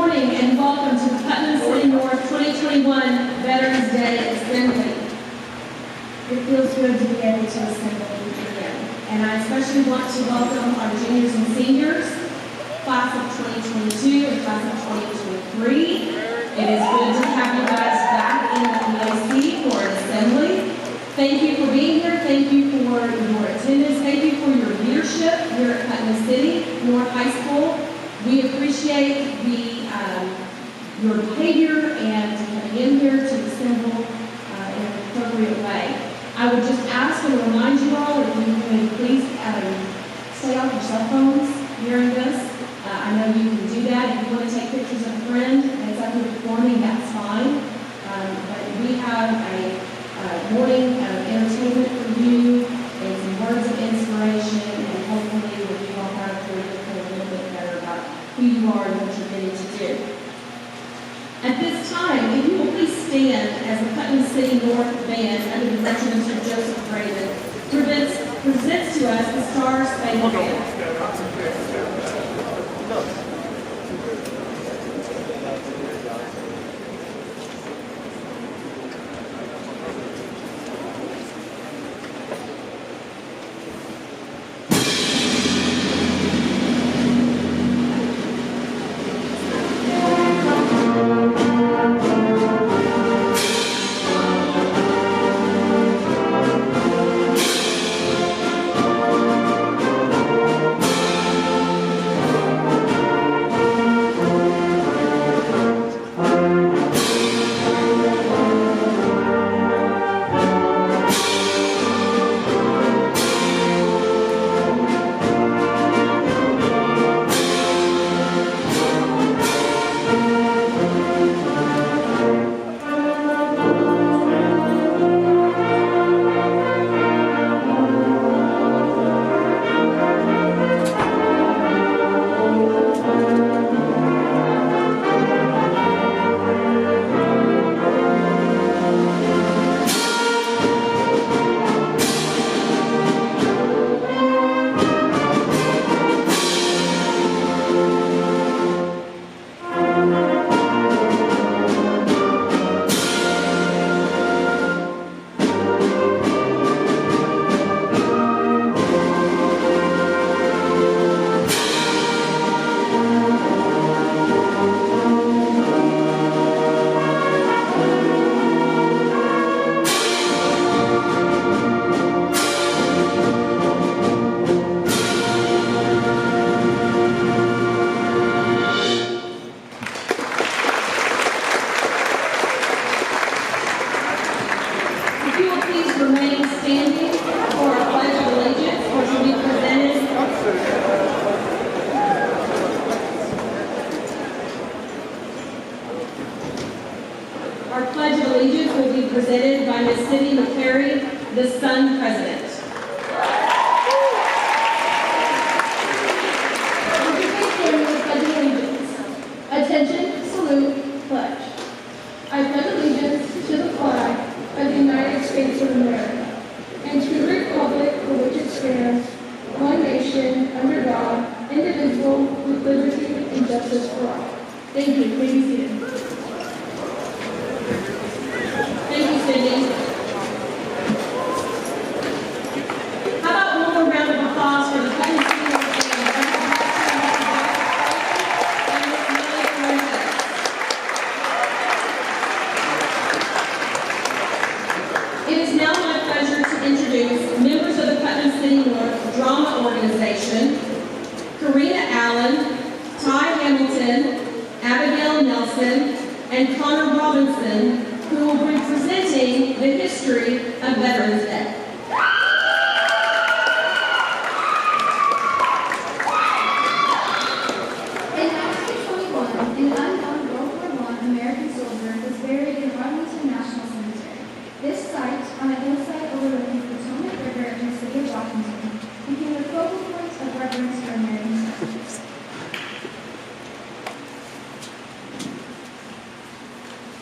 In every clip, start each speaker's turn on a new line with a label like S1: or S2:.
S1: morning and welcome to the Putnam City North 2021 Veterans Day Assembly.
S2: It feels good to be able to assemble again. And I especially want to welcome our juniors and seniors, class of 2022 and class of 2023. It is good to have you guys back in the POC for an assembly. Thank you for being here. Thank you for your attendance. Thank you for your leadership here at Putnam City North High School. We appreciate your behavior and coming in here to assemble in an appropriate way. I would just ask and remind you all if you would please stay off your cell phones during this. I know you can do that. If you want to take pictures of a friend and it's up here performing, that's fine. But we have a morning of entertainment for you and some words of inspiration, and hopefully when you walk out of here, you'll feel a little bit better about who you are and what you're getting to do. At this time, if you will please stand as the Putnam City North Band under the direction of Mr. Joseph Raven presents to us the Star Spangled Band.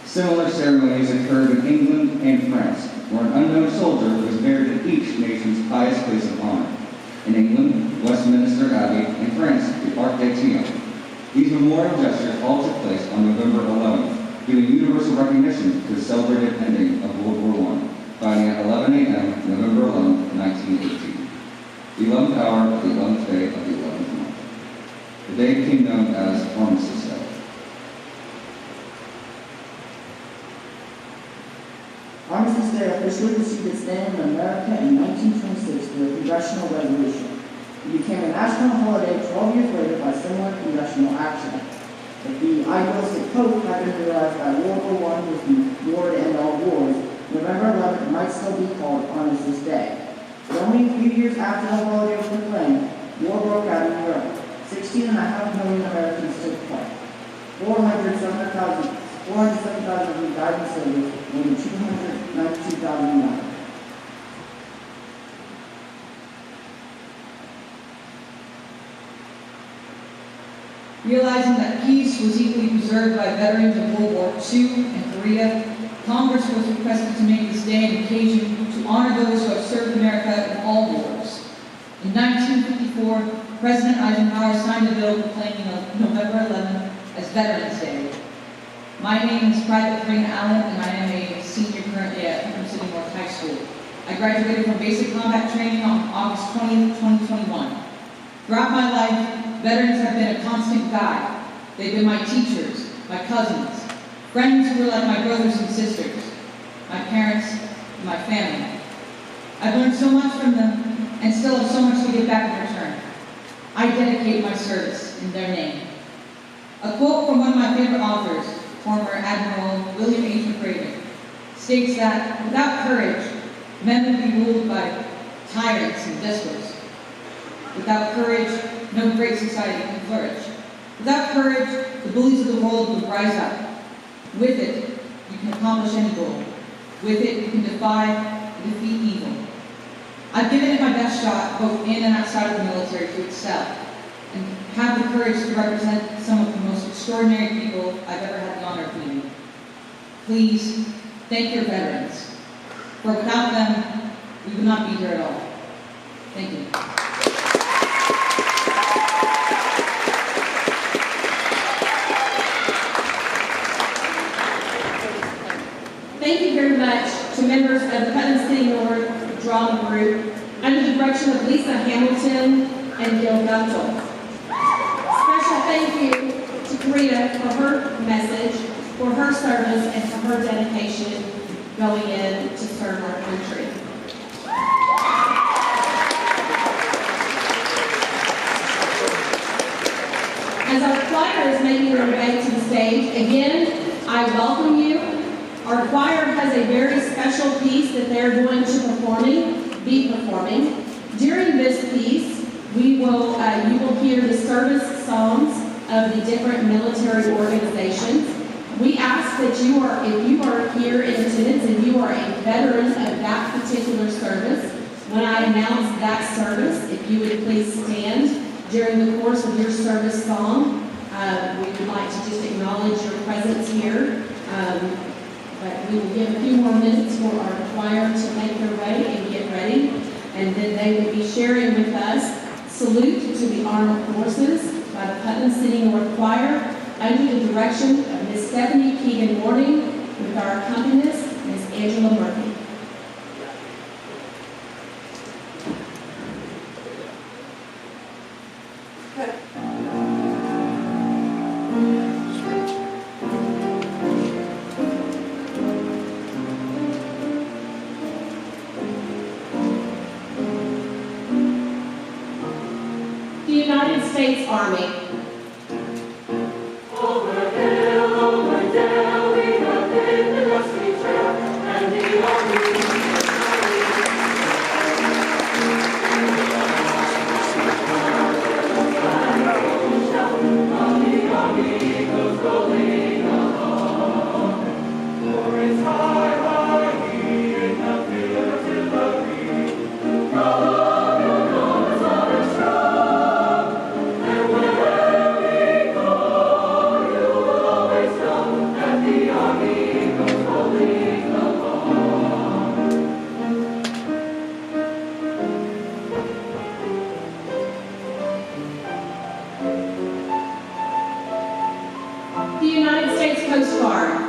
S3: Similar ceremonies occurred in England and France, where an unknown soldier was buried at each nation's highest place of honor. In England, Westminster Abbey, in France, the Arc de Triomphe. These memorial gestures all took place on November 11th, giving universal recognition to the celebrated ending of World War I, founding at 11 a.m. November 11th, 1918. The 11th hour of the 11th day of the 11th month. The day became known as Armistice Day.
S4: Armistice Day officially received its name in America in 1926 through a congressional resolution. It became a national holiday 12 years later by similar congressional action. If the idealistic hope had been realized that World War I was the war to end all wars, November 11th might still be called Armistice Day. But only a few years after the holiday was proclaimed, war broke out in Europe. 16.5 million Americans took part. 470,000 of them died in service, more than 292,000 died.
S5: Realizing that peace was equally preserved by veterans of World War II and Korea, Congress was requested to make this day an occasion to honor those who have served America in all wars. In 1954, President Eisenhower signed a bill proclaiming November 11th as Veterans Day. My name is Private Karina Allen, and I am a senior currently at Putnam City North High School. I graduated from basic combat training on August 20th, 2021. Throughout my life, veterans have been a constant guide. They've been my teachers, my cousins, friends who were like my brothers and sisters, my parents, and my family. I've learned so much from them and still have so much to give back in return. I dedicate my service in their name. A quote from one of my favorite authors, former Admiral William H. McRaven, states that without courage, men would be ruled by tyrants and despots. Without courage, no great society can flourish. Without courage, the bullies of the world would rise up. With it, you can accomplish any goal. With it, you can defy and defeat evil. I've given it my best shot, both in and outside of the military, to excel, and have the courage to represent some of the most extraordinary people I've ever had the honor of meeting. Please, thank your veterans, for without them, we would not be here at all. Thank you.
S2: Thank you very much to members of the Putnam City North Drama Group under the direction of Lisa Hamilton and Gil Guntel. Special thank you to Karina for her message, for her service, and for her dedication going in to serve our country. As our choir is making their way to the stage, again, I welcome you. Our choir has a very special piece that they're going to be performing. During this piece, you will hear the service songs of the different military organizations. We ask that if you are here in attendance and you are a veteran of that particular service, when I announce that service, if you would please stand during the course of your service song. We would like to just acknowledge your presence here. But we will give a few more minutes for our choir to make their way and get ready. And then they will be sharing with us Salute to the Armed Forces by the Putnam City North Choir under the direction of Miss Stephanie Keegan-Morning with our accompanist, Miss Angela Murphy. United States Army.
S6: Over hill, over dale, we have been the dusty trail, and the army. Goes rolling along, for it's high, high, in the field of artillery. Your love, your guns are strong, and wherever
S2: Coast Guard.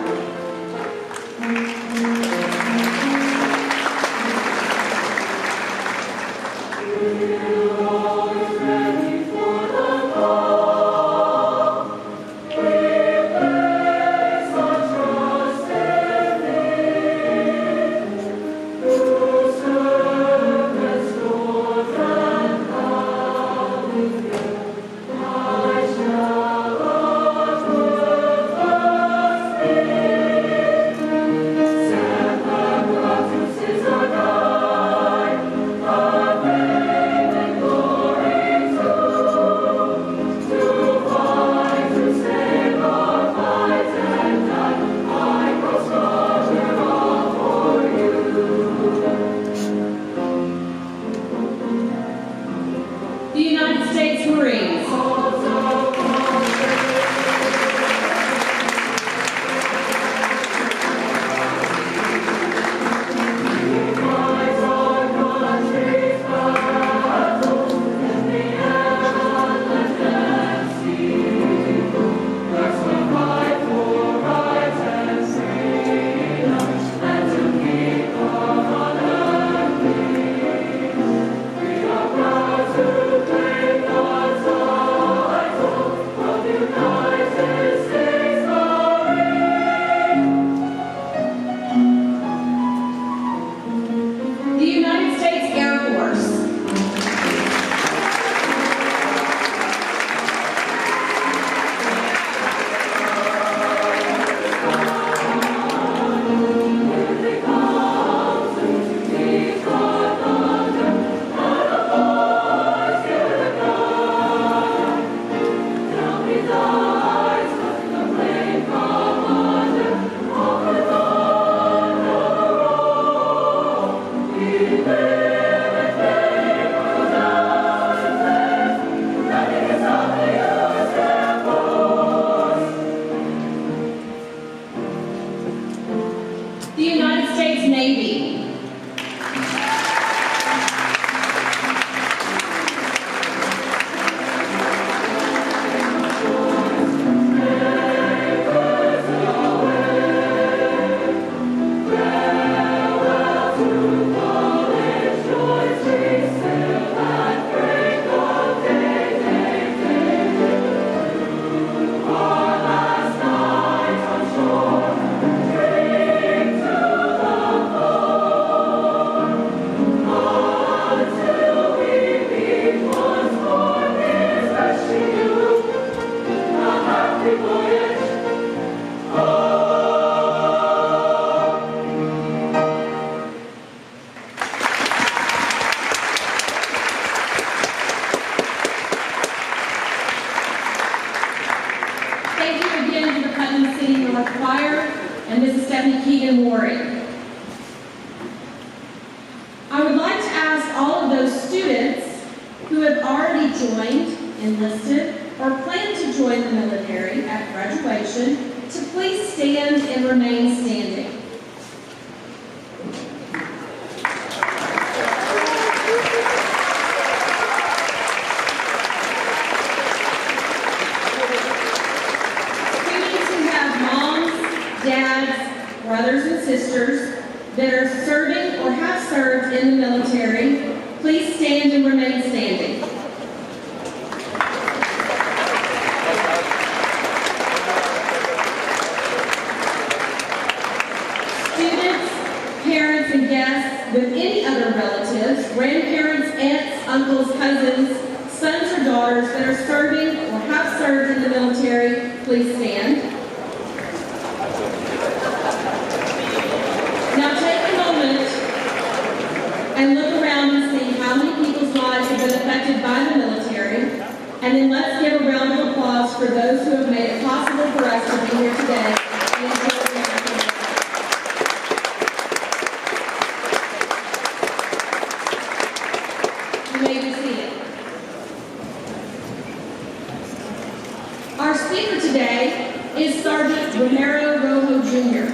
S2: Our speaker today is Sgt Romero Rojo Jr.,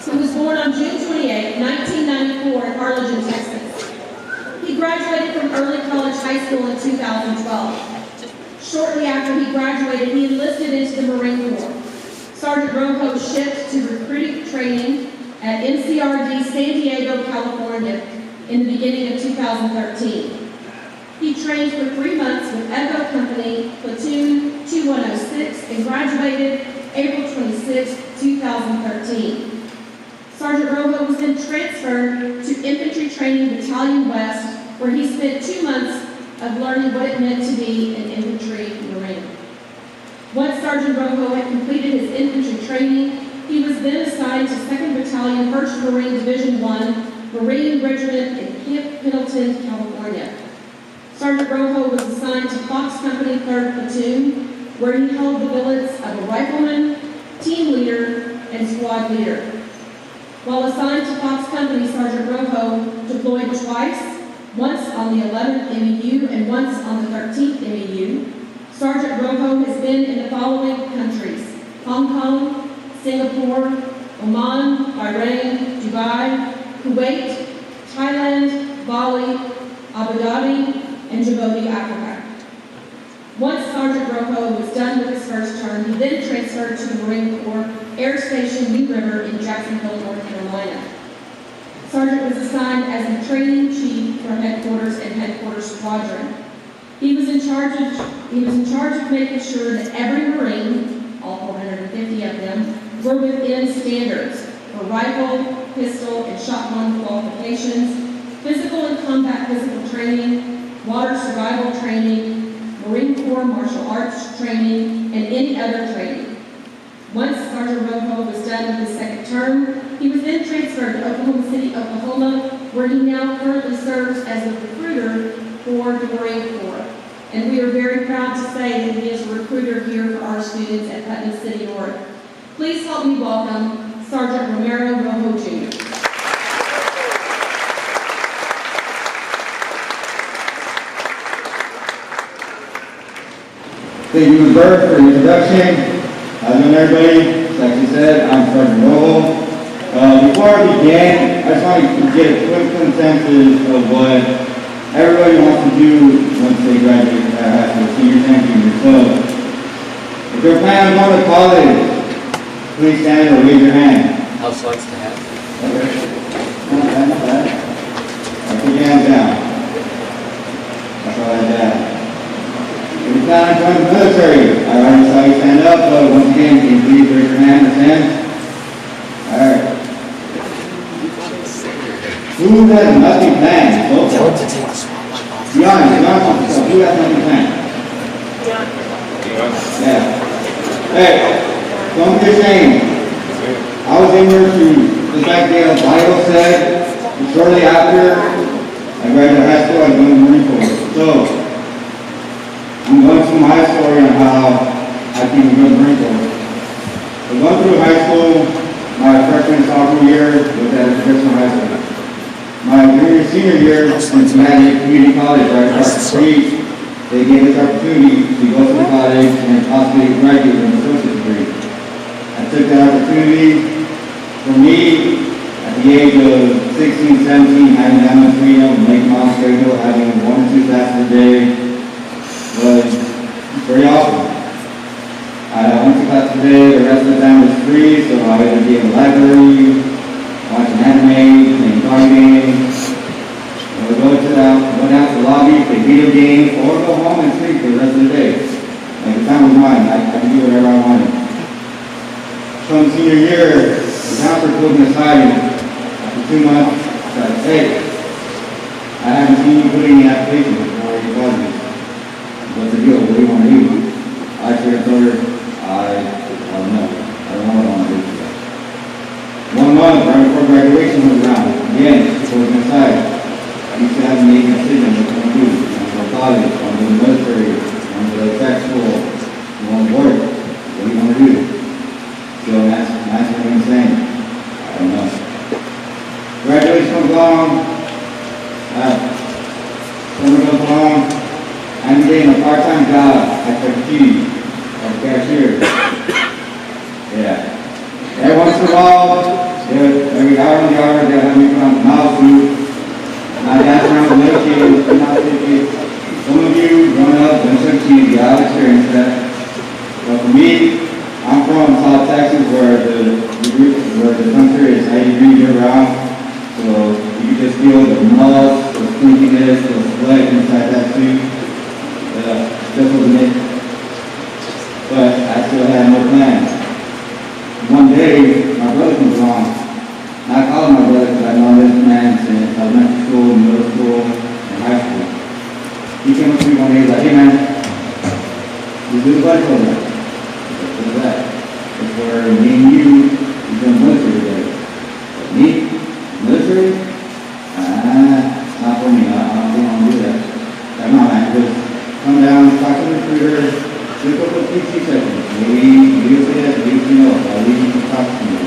S2: who was born on June 28, 1994 in Harlingen, Texas. He graduated from Early College High School in 2012. Shortly after he graduated, he enlisted into the Marine Corps. Sgt. Sergeant Rojo shipped to recruiting training at MCRD San Diego, California in the beginning of 2013. He trained for 3 months with Echo Company, Platoon 2106, and graduated April 26, 2013. Sergeant Rojo was then transferred to Infantry Training Battalion West, where he spent 2 months of learning what it meant to be an infantry Marine. Once Sergeant Rojo had completed his infantry training, he was then assigned to 2nd Battalion, 1st Marine Division 1, Marine Regiment in Camp Pendleton, California. Sergeant Rojo was assigned to Fox Company 3rd Platoon, where he held the billets of a rifleman, team leader, and squad leader. While assigned to Fox Company, Sergeant Rojo deployed twice, once on the 11th MEU and once on the 13th MEU. Sergeant Rojo has been in the following countries: Hong Kong, Singapore, Oman, Bahrain, Dubai, Kuwait, Thailand, Bali, Abu Dhabi, and Djibouti, Africa. Once Sergeant Rojo was done with his first term, he then transferred to the Marine Corps Air Station New River in Jacksonville, North Carolina. Sergeant was assigned as the training chief for headquarters and headquarters squadron. He was in charge of making sure that every Marine, all 450 of them, were within standards for rifle, pistol, and shotgun qualifications, physical and combat physical training, water survival training, Marine Corps martial arts training, and any other training. Once Sergeant Rojo was done with his second term, he was then transferred to Oklahoma City, Oklahoma, where he now currently serves as a recruiter for the Marine Corps. And we are very proud to say that he is a recruiter here for our students at Putnam City North. Please help me welcome Sgt Romero Rojo Jr.
S7: Thank you, Ms. Burke, for the introduction. How's it going, everybody? Like she said, I'm Sgt Rojo. Before I begin, I just want to get a quick consensus of what everybody wants to do once they graduate high school, seniors and juniors. So, if you're planning on going to college, please stand or raise your hand.
S8: House likes to have.
S7: Okay. Not bad, not bad. All right, put your hands down. That's all I have. If you plan on joining the military, I already saw you stand up, but once again, can you please raise your hand or stand? Alright. Who has nothing planned? So far? Be honest, who has nothing planned? Yeah. Hey, don't be ashamed. I was in here to, just like the Bible said, shortly after I graduated high school, I joined the Marine Corps. So, I'm going through my story on how I came to join the Marine Corps. I went through high school, my freshman and sophomore year was at Orchestra high school. My junior senior year in Cincinnati Community College, right across the street, they gave us opportunity to go to the college and possibly graduate with an associate's degree. I took that opportunity. For me, at the age of 16, 17, having that much freedom, making my own schedule, having 1 or 2 classes a day, was very awesome. I went to class today, the rest of the time was free, so I would be in the library, watching anime, playing card games. I would go down to the lobby, play video games, or go home and sleep for the rest of the day. Like the time was mine, I could do whatever I wanted. Come senior year, the counselor pulled me aside after 2 months, said, "Hey, I haven't seen you put in the application before you called me. What's the deal? What do you want to do?" I told her, I don't know. I don't know what I want to do. 1 month right before graduation was around. Again, she pulled me aside. You should have to make a decision what you want to do. You want to go to college, you want to go to the military, you want to go to tech school, you want to work. What do you want to do? So that's what I'm saying. I don't know. Graduation comes along. Summer goes along. I'm getting a part-time job at Sgt as a cashier. Yeah. Every once in a while, every hour on the hour, they'll have me put on the mouse suit. I dance around the milkshake, I'm not thinking. Some of you growing up in Sgt, y'all experienced that. But for me, I'm from South Texas, the temperature is 90 degrees year round. So you can just feel the mud, the stinkiness, the sweat inside that suit. Just wasn't it. But I still had no plans. One day, my brother comes along. And I called my brother because I know this man since elementary school, middle school, and high school. He came up to me one day, he's like, hey man, you do the buddy program. What is that? It's where me and you become military together. Me? Military? Not for me. I don't think I want to do that. Come on, man. Just come down, talk to the recruiter, look up a PC session. Maybe you say that, maybe you know. I'll leave you to talk to me.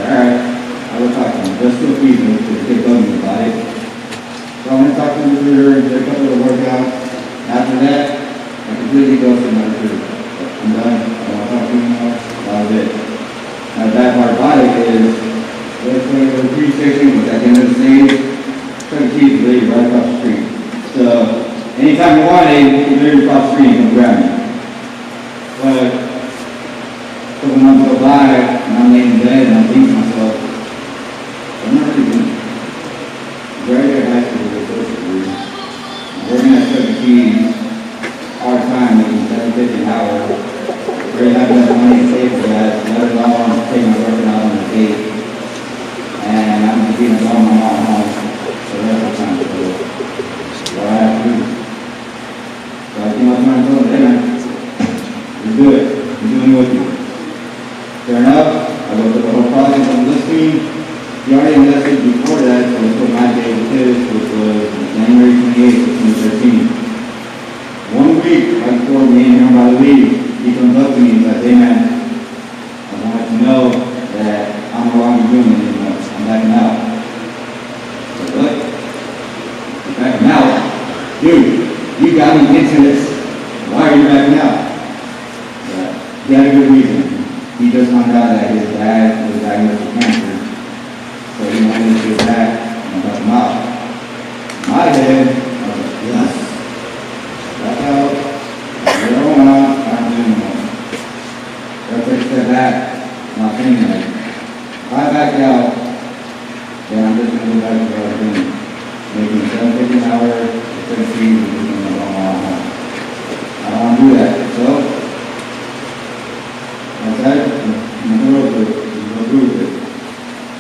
S7: Alright, I will talk to him. Just to appease me, because they bugged me about it. So I'm going to talk to the recruiter, did a couple of workouts. After that, I completely ghosted my recruiter. I'm done. I don't want to talk to you anymore. That was it. Now, the bad part about it is, let's go to the police station, which at the end of the day, Chuck E. Cheese is literally right across the street. So, anytime you want it, you can literally cross the street and come grab me. But, a couple months go by, and I'm laying in bed, and I'm thinking to myself, I'm not really doing it. Graduate high school with a social degree. I'm working at Chuck E. Cheese, part-time, making $7.50 an hour. Really not enough money to save for that, let alone take my working out on the date. And I'm just being a bum my mom home. So that's what time to do. What I have to do. So I think I was trying to tell him, hey man, let's do it. I'm doing it with you. Fair enough, I go through the whole process of listening. He already enlisted before that, so we put my day with his, which was January 28th, 2013. 1 week right before me and him about to leave, he comes up to me and says, hey man, I want to let you know that I'm no longer doing it anymore. I'm backing out. I said, what? You're backing out? Dude, you got me into this. Why are you backing out? He had a good reason. He just found out that his dad was diagnosed with cancer. So he wanted to get back and help him out. In my head, I was like, yes. Back out. You're going on. I'm doing more. So I took a step back. And I'm thinking like, if I back out, then I'm just going to go back to what I was doing. Making $7.50 an hour, $17, and doing a long home. I don't want to do that. So, I said, I'm going to go through with it.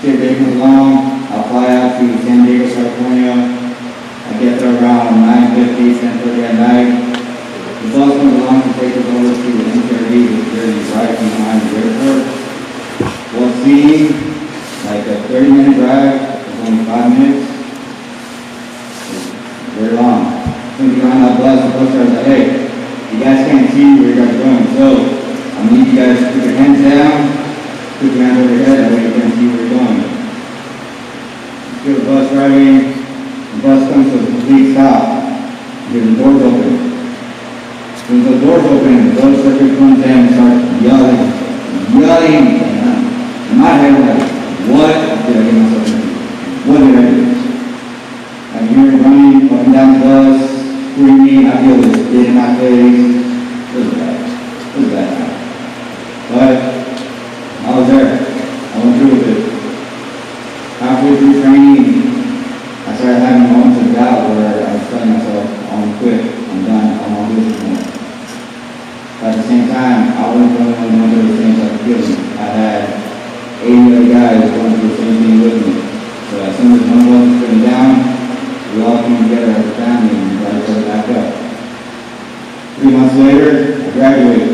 S7: Shit, day comes along, I'll fly out to San Diego, California. I get there around 9:50, 10:30 at night. The bus comes along to take us over to the NTRD, which is right behind the airport. Well, seeing like a 30-minute drive, it's only 5 minutes. It's very long. When you get on that bus, the bus driver's like, hey, you guys can't see where you guys are going, so I need you guys to put your hands down, put your hands over your head, that way you can see where you're going. You feel the bus driving, the bus comes to a complete stop. You hear the doors open. When the doors open, the road circuit comes in and starts yelling. In my head, I'm like, what did I get myself into? What did I do? I hear him running up and down the bus, screaming. I feel this spit in my face. It was bad. It was bad. But I was there. I went through with it. Halfway through training, I started having moments of doubt where I was telling myself, I want to quit. I'm done. I don't want to do this anymore. But at the same time, I wasn't the only one going through the same type of feeling. I had 80 other guys going through the same thing with me. So as soon as one of us was sitting down, we all came together as a family and got each other back up. 3 months later, I graduated.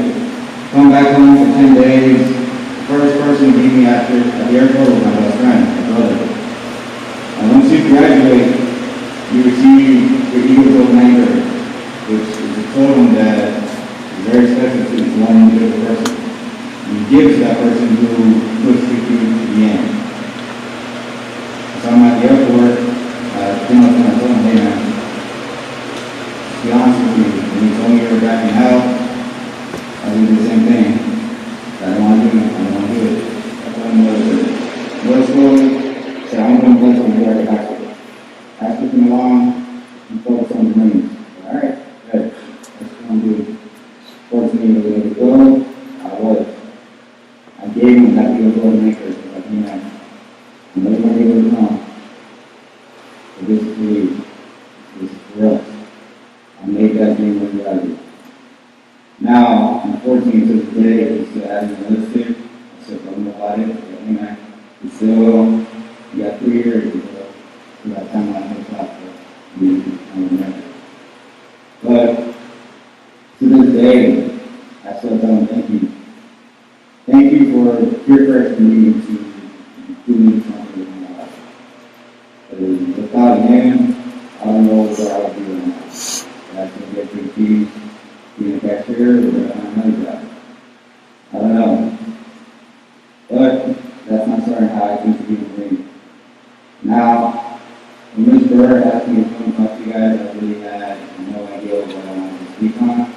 S7: Come back home for 10 days. The first person to meet me at the airport was my best friend, my brother. And once you graduate, you receive your Eagle Totem Anchor, which is a totem that is very special to one individual person. And you give it to that person who pushes you to the end. So I'm at the airport, pretty much when I told him, hey man, to be honest with you, when you told me you were backing out, I was going to do the same thing. I don't want to do it. I don't want to do it. I told him what it is. Middle school, said I'm going to play something very high school. I took him along and focused on the Marines. Alright, good. That's what I'm doing. Sports me to be able to go. I was. I gave him that Eagle Totem Anchor. Amen. And they weren't able to come. But this is for you. This is for us. I made that dream a reality. Now, unfortunately, to this day, it's still adding another stick. I still don't know about it. But amen. It's still, you got 3 years until you got time on the clock for you to remember. But to this day, I still tell them thank you. Thank you for peer pressure me to do me something in my life. Because without him, I don't know what I would do right now. I still get good keys, being a cashier, or another job. I don't know. But that's not certain how I think to be a dream. Now, when Ms. Burr asked me to come and talk to you guys, I really had no idea what I wanted to speak on.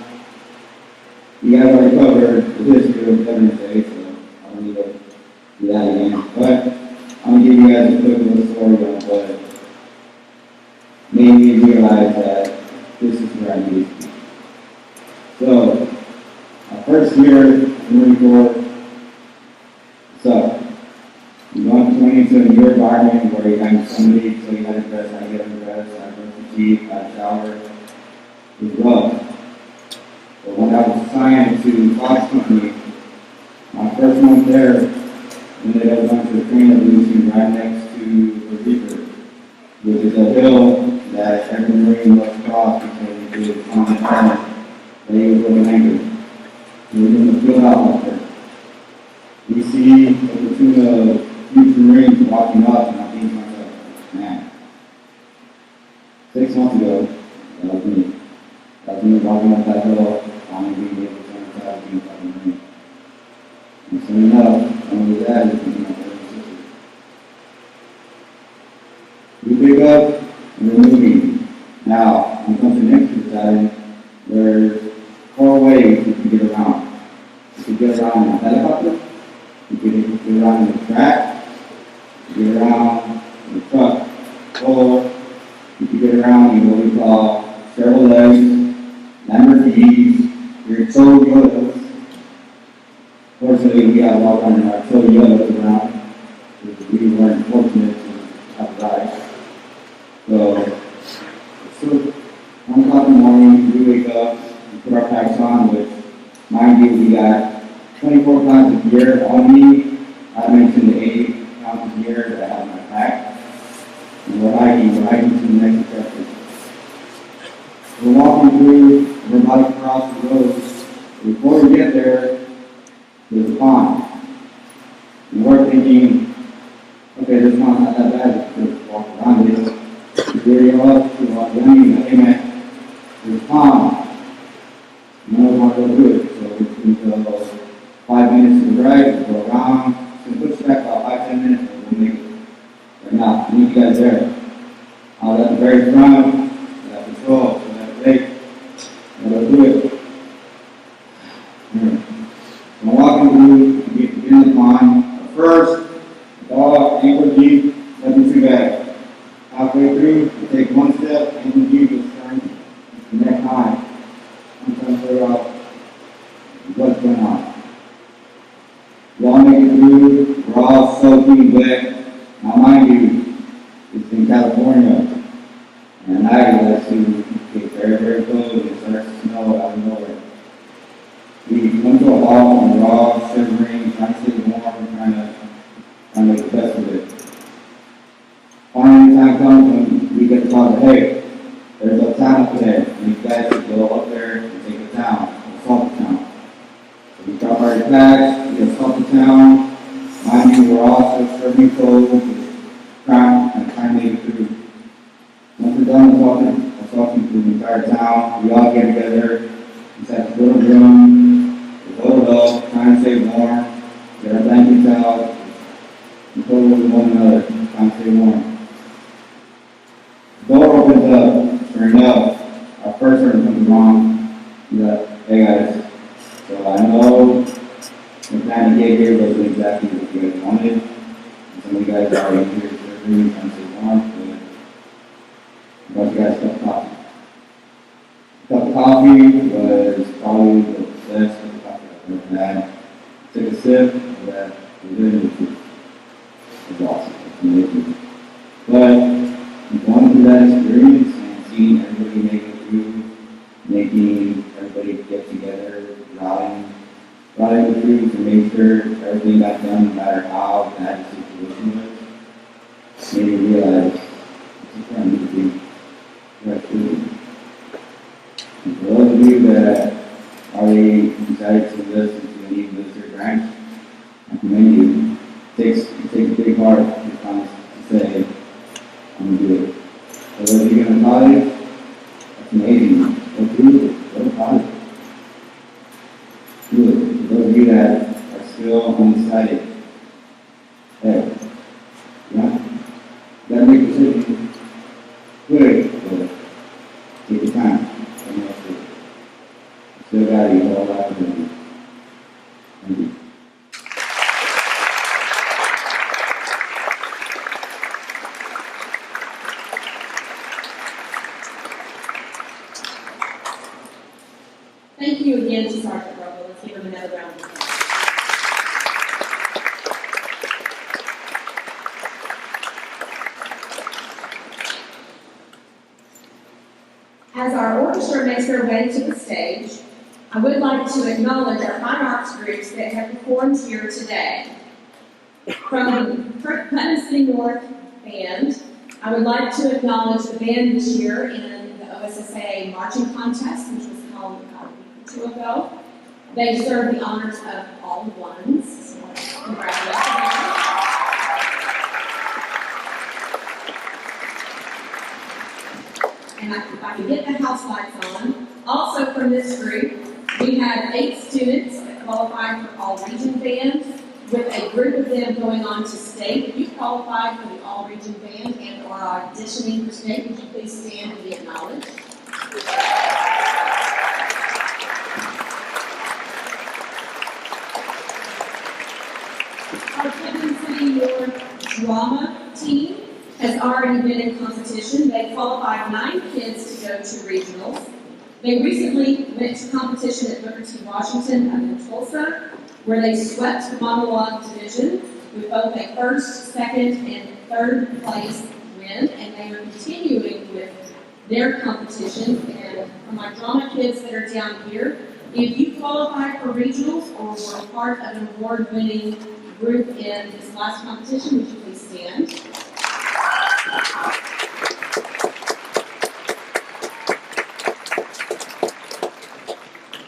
S7: You guys already covered the history of Veterans Day, so I don't need to do that again. But I'm going to give you guys a quick little story on what made me realize that this is where I needed to be. So, my first year in the Marine Corps sucked. You went into a new environment where you had somebody so you had to dress, how to get undressed, how to brush your teeth, how to shower. It was rough. But when I was assigned to Fox Company, my first month there, ended up going to the train evolution right next to the Reaper, which is a hill that every Marine must cross because it is on the island that he was really angry. We were in the field out there. We see a platoon of future Marines walking up, and I think to myself, man, 6 months ago, that was me. That was me walking up that hill, finally being able to understand being fucking Marine. And soon enough, only that is being my brother and sister. We pick up and we're moving. Now, when it comes to next year's battalion, there's 4 ways you can get around. You can get around in a helicopter, you can get around in a track, you can get around in a truck, or you can get around in what we call Chevrolets, Lamborghinis, your Toyotas. Fortunately, we got a lot on our Toyotas around. We weren't fortunate to have rides. So 1 o'clock in the morning, we wake up, we put our packs on, which, mind you, we got 24 pounds of gear on me. I mentioned the 80 pounds of gear that I have in my pack. And we're hiking to the next objective. We're walking through, we're about to cross the road. Before we get there, there's a pond. And we're thinking, okay, this pond's not that bad, just walk around it. We go up to walk down, hey man, there's a pond. None of us want to go do it, so we go 5 minutes to the right, we go around, so it puts back about 5-10 minutes, and we'll make it. Right now, I need you guys there. I was at the very front, we got control, so we got to take, and we'll do it. I'm walking through, get in the pond. At first, it's all ankle deep, nothing too bad. Halfway through, we take 1 step, ankle deep, it's turning, the neck high. I'm trying to figure out what's going on. We all make it through, we're all soaking wet. Now mind you, it's in California, and at night it lets you get very, very cold, and it starts to snow out of nowhere. We come to a halt, and we're all shivering, trying to stay warm, trying to make the best of it. Finally, time comes when we get the call that, hey, there's a town up there, and you guys should go up there and take the town, assault the town. So we drop our packs, we assault the town. Mind you, we're all so serving cold, trying to make it through. Once we're done assaulting through the entire town, we all get together inside this little room, we're loaded up, trying to stay warm, get our blankets out, and cuddle with one another, trying to stay warm. The door opens up, sure enough, our first sergeant comes along, he's like, hey guys, so I know the plan to get here wasn't exactly what you guys wanted, and some of you guys are already here serving, trying to stay warm, but I got you guys a cup of coffee. A cup of coffee was probably the best cup of coffee I've ever had. Took a sip of that delicious. experience and seeing everybody make it through, making everybody get together, rallying the troops and make sure everything got done no matter how bad the situation was. Made me realize this is where I need to be. Right through. And for those of you that already decided to listen to any of those grants, I commend you. It takes a big heart to promise to say, I'm going to do it. For those of you in college, that's amazing. Go do it. Go to college. Do it. For those of you that are still undecided, hey, yeah, you gotta make a decision. Good. Take your time. Still got you all out of it. Thank you.
S2: Thank you again to Sgt Rojo. Let's give him another round of applause. As our orchestra makes their way to the stage, I would like to acknowledge our fine arts groups that have performed here today. From Putnam City North Band, I would like to acknowledge the band this year in the OSSAA marching contest, which was held about a week or two ago. They deserve the honors of all ones, so congratulations. And if I can get the house lights on. Also from this group, we have 8 students that qualified for all-region bands, with a group of them going on to state. If you qualified for the all-region band and are auditioning for state, would you please stand and be acknowledged? Our Putnam City North drama team has already been in competition. They qualified 9 kids to go to regionals. They recently went to competition at Booker T. Washington up in Tulsa, where they swept the monologue division with both a first, second, and third place win, and they are continuing with their competition. And for my drama kids that are down here, if you qualified for regionals or were part of an award-winning group in this last competition, would you please stand?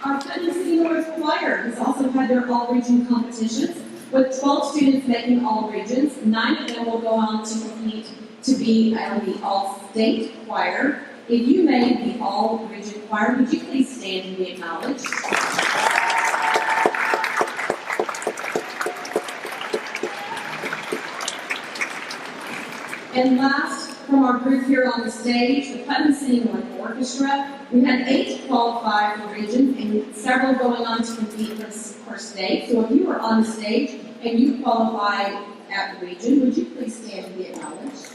S2: Our Putnam City North Choir has also had their all-region competitions, with 12 students making all regions. 9 of them will go on to compete to be the all-state choir. If you made the all-region choir, would you please stand and be acknowledged? And last, from our group here on the stage, the Putnam City North Orchestra, we had 8 qualify for regions and several going on to compete for state. So if you were on the stage and you qualified at the region, would you please stand and be acknowledged?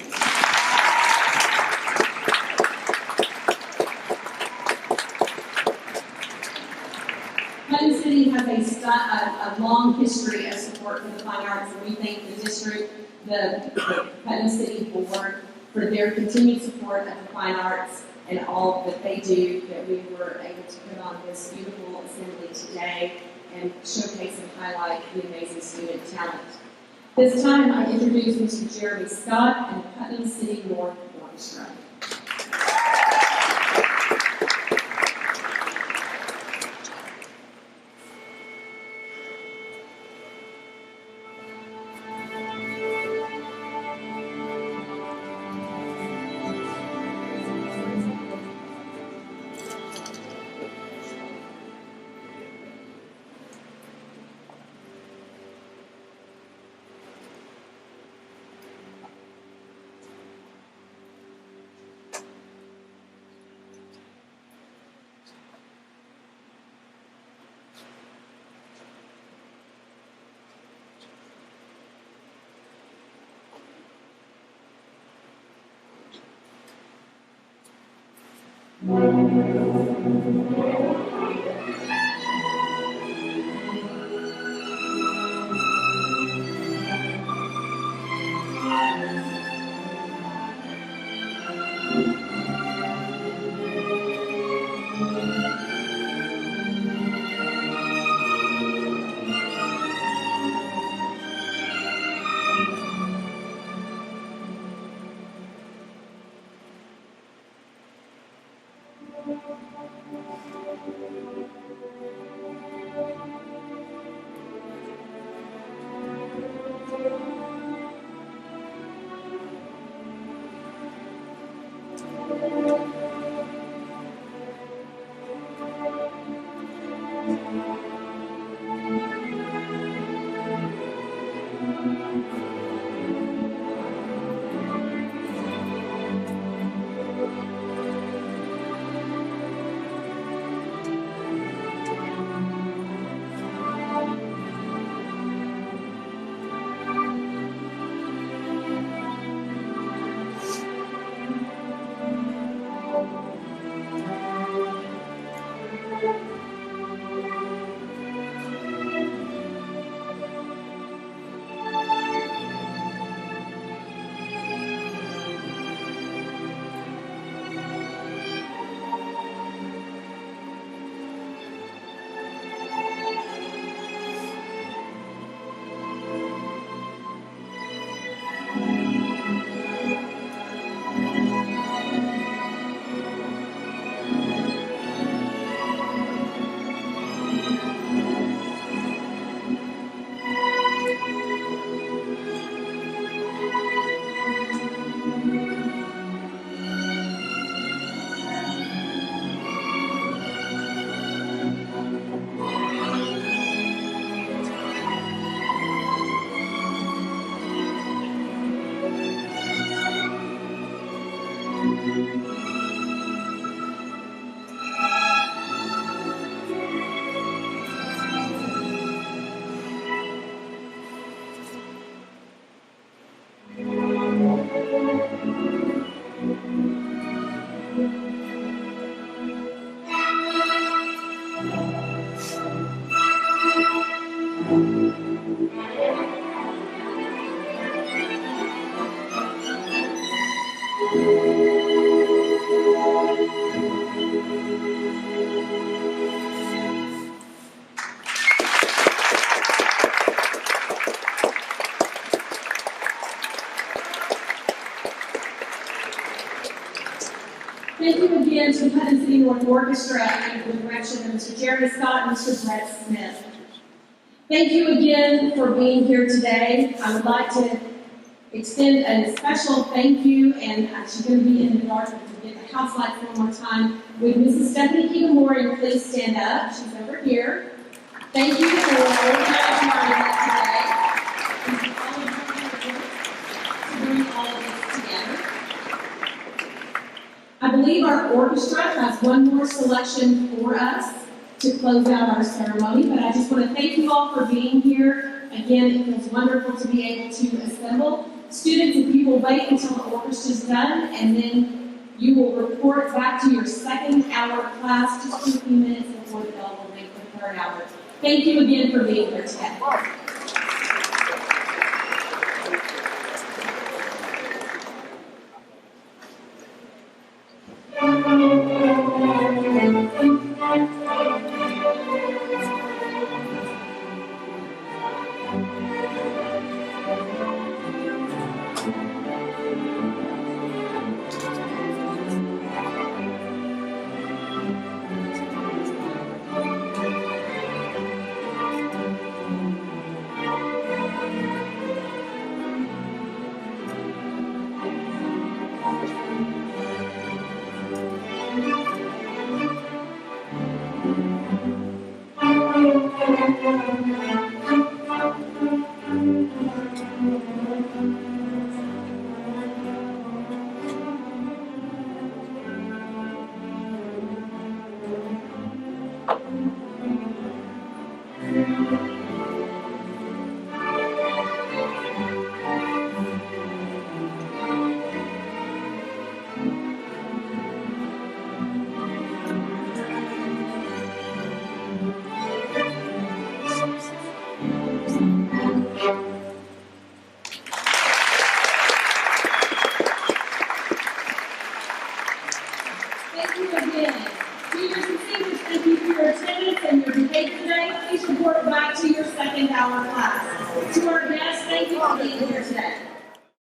S2: Putnam City has a long history of support for the fine arts, and we thank the district, the Putnam City Board, for their continued support of the fine arts and all that they do, that we were able to put on this beautiful assembly today and showcase and highlight the amazing student talent. This time, I introduce Mr. Jeremy Scott and the Putnam City North Orchestra.
S1: Thank you again to Putnam City North Orchestra and the direction of Mr. Jeremy Scott and Mr. Brett Smith. Thank you again for being here today. I would like to extend a special thank you, and she's going to be in the dark to get the house lights one more time, with Mrs. Stephanie Keegamore. Please stand up. She's over here. Thank you for organizing our event today. To bring all of this together. I believe our orchestra has one more selection for us to close out our ceremony, but I just want to thank you all for being here. Again, it feels wonderful to be able to assemble. Students, if you will wait until the orchestra is done, and then you will report back to your second hour class just a few minutes before the bell will ring for the third hour. Thank you again for being here today. Thank you again. Juniors and seniors, thank you for your attendance and your behavior today. Please report back to your second hour class. To our guests, thank you for being here today.